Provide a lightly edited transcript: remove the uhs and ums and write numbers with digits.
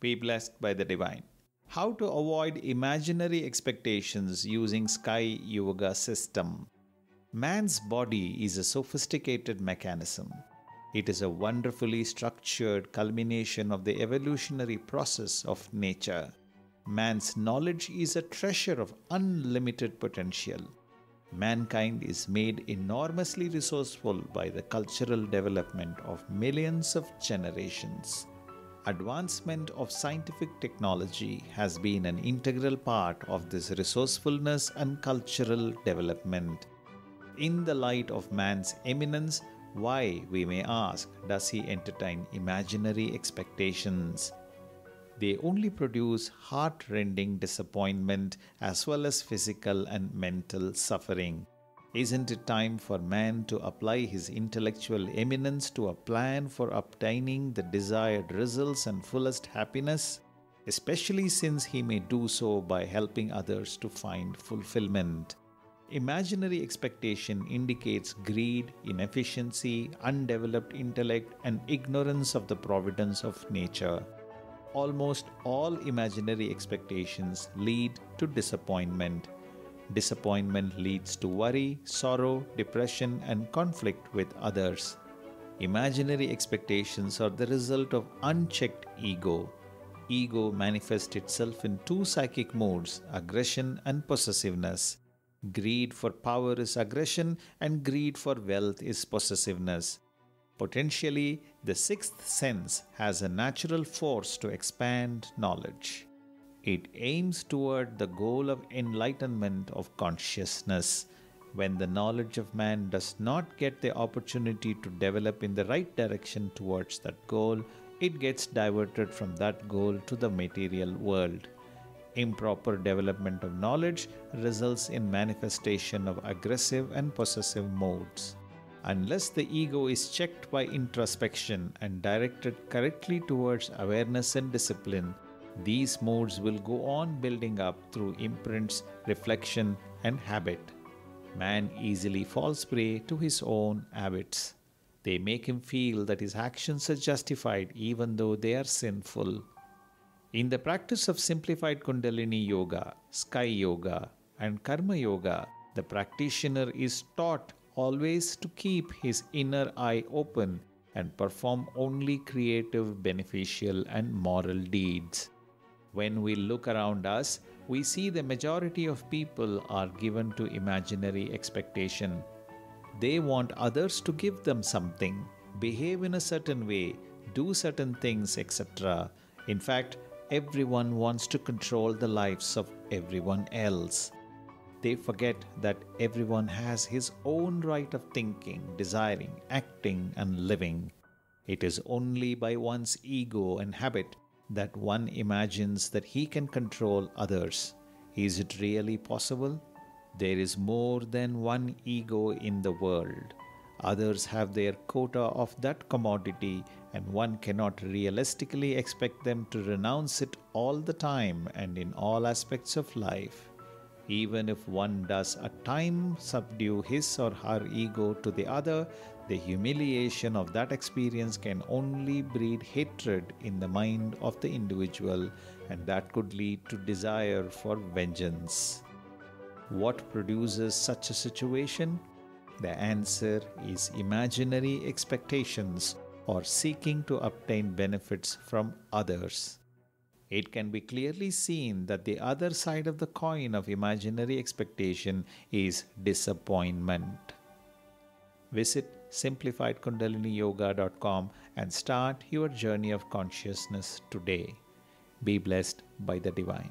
Be blessed by the divine. How to avoid imaginary expectations using sky yoga system. Man's body is a sophisticated mechanism. It is a wonderfully structured culmination of the evolutionary process of nature. Man's knowledge is a treasure of unlimited potential. Mankind is made enormously resourceful by the cultural development of millions of generations. Advancement of scientific technology has been an integral part of this resourcefulness and cultural development. In the light of man's eminence, why, we may ask, does he entertain imaginary expectations? They only produce heartrending disappointment as well as physical and mental suffering. Isn't it time for man to apply his intellectual eminence to a plan for obtaining the desired results and fullest happiness? Especially since he may do so by helping others to find fulfillment. Imaginary expectation indicates greed, inefficiency, undeveloped intellect, and ignorance of the providence of nature. Almost all imaginary expectations lead to disappointment. Disappointment leads to worry, sorrow, depression, and conflict with others. Imaginary expectations are the result of unchecked ego. Ego manifests itself in two psychic modes, aggression and possessiveness. Greed for power is aggression, and greed for wealth is possessiveness. Potentially, the sixth sense has a natural force to expand knowledge. It aims toward the goal of enlightenment of consciousness. When the knowledge of man does not get the opportunity to develop in the right direction towards that goal, it gets diverted from that goal to the material world. Improper development of knowledge results in manifestation of aggressive and possessive modes. Unless the ego is checked by introspection and directed correctly towards awareness and discipline, these modes will go on building up through imprints, reflection, and habit. Man easily falls prey to his own habits. They make him feel that his actions are justified even though they are sinful. In the practice of simplified Kundalini Yoga, Sky Yoga, and Karma Yoga, the practitioner is taught always to keep his inner eye open and perform only creative, beneficial, and moral deeds. When we look around us, we see the majority of people are given to imaginary expectation. They want others to give them something, behave in a certain way, do certain things, etc. In fact, everyone wants to control the lives of everyone else. They forget that everyone has his own right of thinking, desiring, acting, and living. It is only by one's ego and habit that one imagines that he can control others. Is it really possible? There is more than one ego in the world. Others have their quota of that commodity, and one cannot realistically expect them to renounce it all the time and in all aspects of life. Even if one does at times subdue his or her ego to the other, the humiliation of that experience can only breed hatred in the mind of the individual, and that could lead to desire for vengeance. What produces such a situation? The answer is imaginary expectations or seeking to obtain benefits from others. It can be clearly seen that the other side of the coin of imaginary expectation is disappointment. Visit simplifiedkundaliniyoga.com and start your journey of consciousness today. Be blessed by the divine.